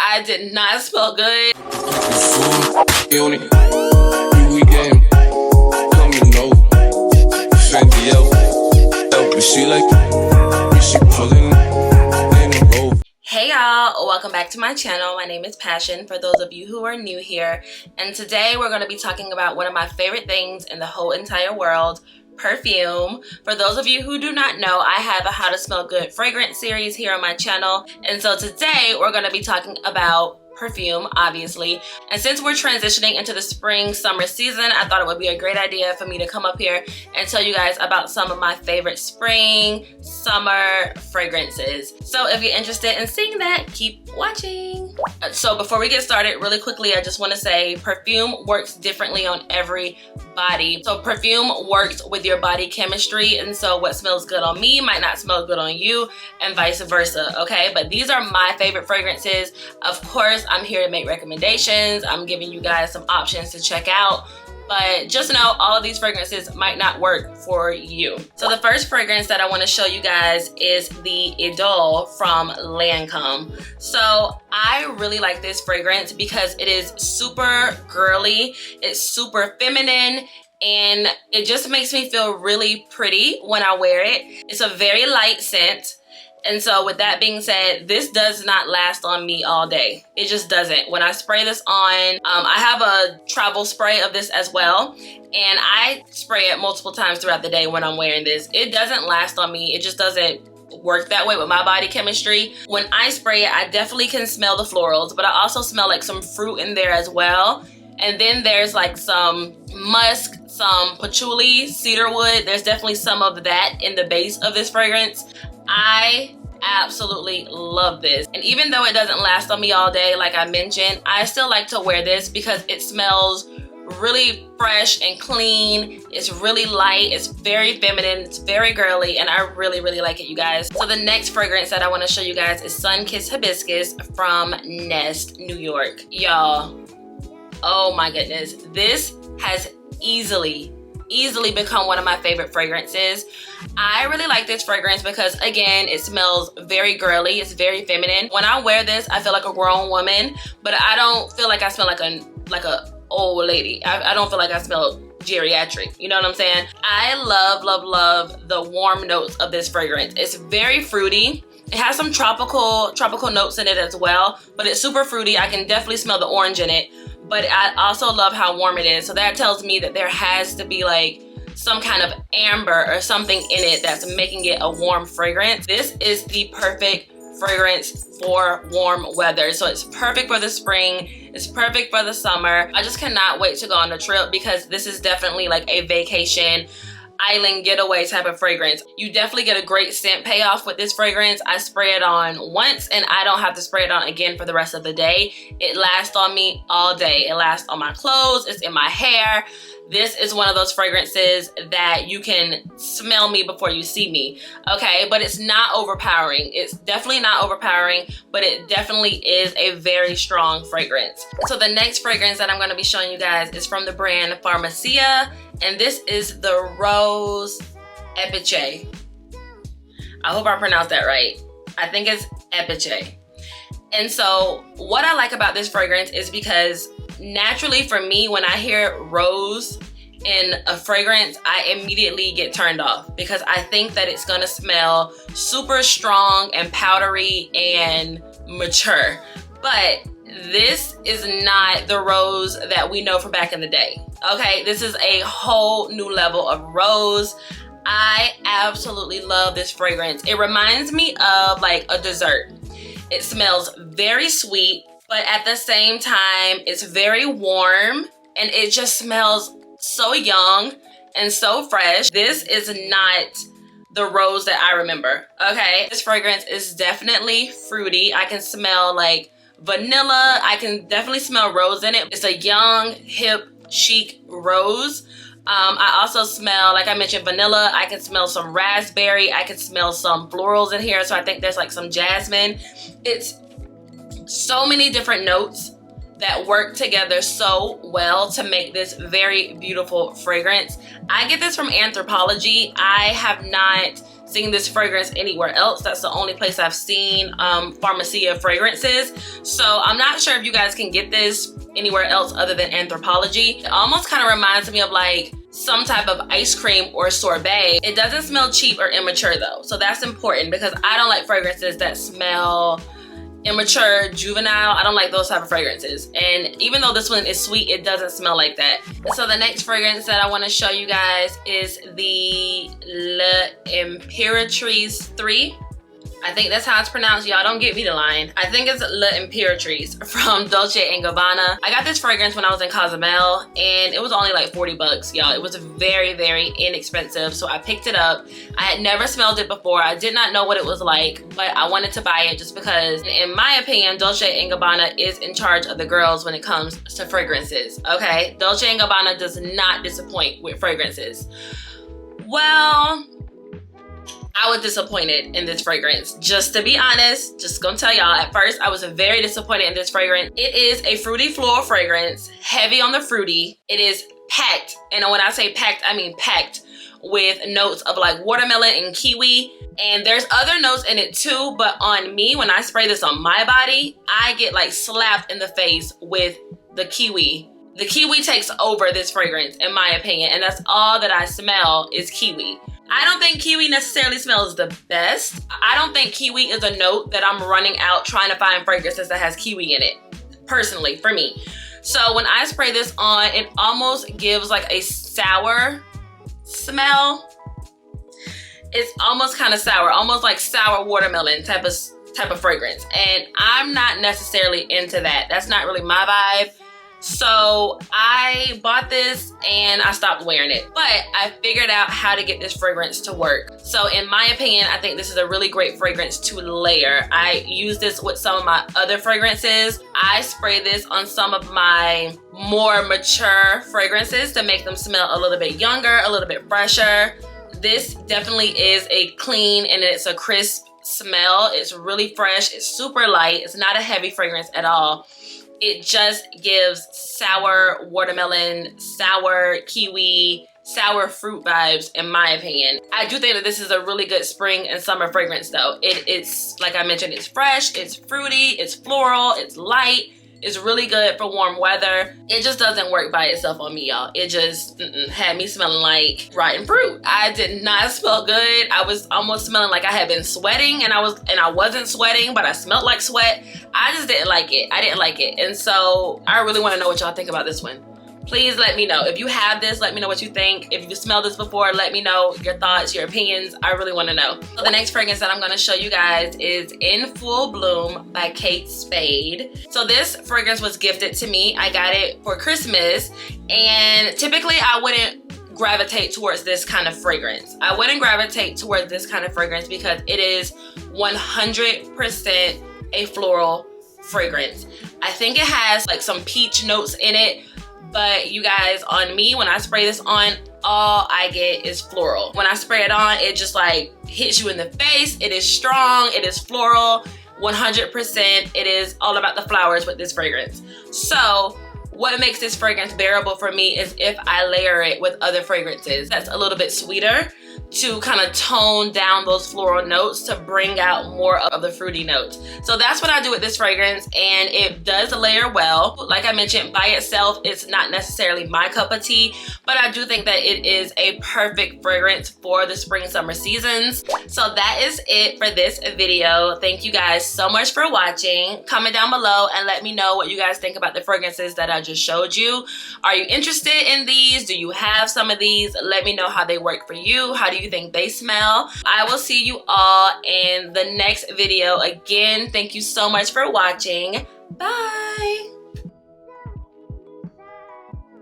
I did not smell good. Hey y'all, welcome back to my channel. My name is Passion for those of you who are new here, and today we're going to be talking about one of my favorite things in the whole entire world, perfume. For those of you who do not know, I have a How to Smell Good fragrance series here on my channel, and so today we're going to be talking about perfume, obviously. And since we're transitioning into the spring summer season, I thought it would be a great idea for me to come up here and tell you guys about some of my favorite spring summer fragrances. So if you're interested in seeing that, keep watching. So before we get started, really quickly, I just want to say perfume works differently on every body. So perfume works with your body chemistry, and so what smells good on me might not smell good on you, and vice versa, okay? But these are my favorite fragrances. Of course, I'm here to make recommendations. I'm giving you guys some options to check out, but just know all of these fragrances might not work for you. So the first fragrance that I want to show you guys is the Doll from Lancome. So I really like this fragrance because it is super girly, it's super feminine, and it just makes me feel really pretty when I wear it. It's a very light scent. And so with that being said, this does not last on me all day. It just doesn't. When I spray this on, I have a travel spray of this as well, and I spray it multiple times throughout the day when I'm wearing this. It doesn't last on me. It just doesn't work that way with my body chemistry. When I spray it, I definitely can smell the florals, but I also smell like some fruit in there as well. And then there's like some musk, some patchouli, cedarwood. There's definitely some of that in the base of this fragrance. I absolutely love this. And even though it doesn't last on me all day, like I mentioned, I still like to wear this because it smells really fresh and clean. It's really light, it's very feminine, it's very girly, and I really, really like it, you guys. So the next fragrance that I want to show you guys is Kiss Hibiscus from Nest, New York. Y'all, oh my goodness, this has easily become one of my favorite fragrances. I really like this fragrance because, again, it smells very girly, it's very feminine. When I wear this, I feel like a grown woman, but I don't feel like I smell like a old lady. I don't feel like I smell geriatric, you know what I'm saying? I love the warm notes of this fragrance. It's very fruity. It has some tropical notes in it as well, but it's super fruity. I can definitely smell the orange in it, but I also love how warm it is. So that tells me that there has to be like some kind of amber or something in it that's making it a warm fragrance. This is the perfect fragrance for warm weather. So it's perfect for the spring, it's perfect for the summer. I just cannot wait to go on a trip because this is definitely like a vacation island getaway type of fragrance. You definitely get a great scent payoff with this fragrance. I spray it on once and I don't have to spray it on again for the rest of the day. It lasts on me all day. It lasts on my clothes, it's in my hair. This is one of those fragrances that you can smell me before you see me, okay? But it's not overpowering. It's definitely not overpowering, but it definitely is a very strong fragrance. So the next fragrance that I'm gonna be showing you guys is from the brand Pharmacia, and this is the Rose Epiche. I hope I pronounced that right. I think it's Epiche. And so what I like about this fragrance is because naturally for me, when I hear rose in a fragrance, I immediately get turned off because I think that it's gonna smell super strong and powdery and mature. But this is not the rose that we know from back in the day, okay? This is a whole new level of rose. I absolutely love this fragrance. It reminds me of like a dessert. It smells very sweet, but at the same time, it's very warm and it just smells so young and so fresh. This is not the rose that I remember, okay? This fragrance is definitely fruity. I can smell like vanilla. I can definitely smell rose in it. It's a young, hip, chic rose. I also smell, like I mentioned, vanilla. I can smell some raspberry. I can smell some florals in here. So I think there's like some jasmine. It's so many different notes that work together so well to make this very beautiful fragrance. I get this from Anthropologie. I have not seen this fragrance anywhere else. That's the only place I've seen Pharmacia fragrances. So I'm not sure if you guys can get this anywhere else other than Anthropologie. It almost kind of reminds me of like some type of ice cream or sorbet. It doesn't smell cheap or immature though. So that's important because I don't like fragrances that smell immature, juvenile. I don't like those type of fragrances. And even though this one is sweet, it doesn't smell like that. So the next fragrance that I want to show you guys is the L'Impératrice 3. I think that's how it's pronounced. Y'all don't get me the line. I think it's L'Impératrice from Dolce & Gabbana. I got this fragrance when I was in Cozumel and it was only like 40 bucks, y'all. It was very, very inexpensive. So I picked it up. I had never smelled it before. I did not know what it was like, but I wanted to buy it just because, in my opinion, Dolce & Gabbana is in charge of the girls when it comes to fragrances, okay? Dolce & Gabbana does not disappoint with fragrances. Well, I was disappointed in this fragrance. Just to be honest, just gonna tell y'all, at first I was very disappointed in this fragrance. It is a fruity floral fragrance, heavy on the fruity. It is packed, and when I say packed, I mean packed with notes of like watermelon and kiwi. And there's other notes in it too, but on me, when I spray this on my body, I get like slapped in the face with the kiwi. The kiwi takes over this fragrance, in my opinion, and that's all that I smell is kiwi. I don't think kiwi necessarily smells the best. I don't think kiwi is a note that I'm running out trying to find fragrances that has kiwi in it, personally, for me. So when I spray this on, it almost gives like a sour smell. It's almost kind of sour, almost like sour watermelon type of fragrance. And I'm not necessarily into that. That's not really my vibe. So I bought this and I stopped wearing it, but I figured out how to get this fragrance to work. So in my opinion, I think this is a really great fragrance to layer. I use this with some of my other fragrances. I spray this on some of my more mature fragrances to make them smell a little bit younger, a little bit fresher. This definitely is a clean and it's a crisp smell. It's really fresh, it's super light, it's not a heavy fragrance at all. It just gives sour watermelon, sour kiwi, sour fruit vibes, in my opinion. I do think that this is a really good spring and summer fragrance though. It's, like I mentioned, it's fresh, it's fruity, it's floral, it's light. It's really good for warm weather. It just doesn't work by itself on me, y'all. It just had me smelling like rotten fruit. I did not smell good. I was almost smelling like I had been sweating, and I wasn't sweating, but I smelled like sweat. I just didn't like it. I didn't like it. And so I really want to know what y'all think about this one. Please let me know. If you have this, let me know what you think. If you've smelled this before, let me know your thoughts, your opinions. I really want to know. So the next fragrance that I'm going to show you guys is In Full Bloom by Kate Spade. So this fragrance was gifted to me. I got it for Christmas, and typically I wouldn't gravitate towards this kind of fragrance. I wouldn't gravitate towards this kind of fragrance because it is 100% a floral fragrance. I think it has like some peach notes in it, but you guys, on me, when I spray this on, all I get is floral. When I spray it on, it just like hits you in the face. It is strong, it is floral, 100%. It is all about the flowers with this fragrance. So what makes this fragrance bearable for me is if I layer it with other fragrances that's a little bit sweeter to kind of tone down those floral notes to bring out more of the fruity notes. So that's what I do with this fragrance, and it does layer well. Like I mentioned, by itself, it's not necessarily my cup of tea, but I do think that it is a perfect fragrance for the spring summer seasons. So that is it for this video. Thank you guys so much for watching. Comment down below and let me know what you guys think about the fragrances that I just showed you. Are you interested in these? Do you have some of these? Let me know how they work for you. How do you think they smell? I will see you all in the next video. Again, thank you so much for watching. Bye.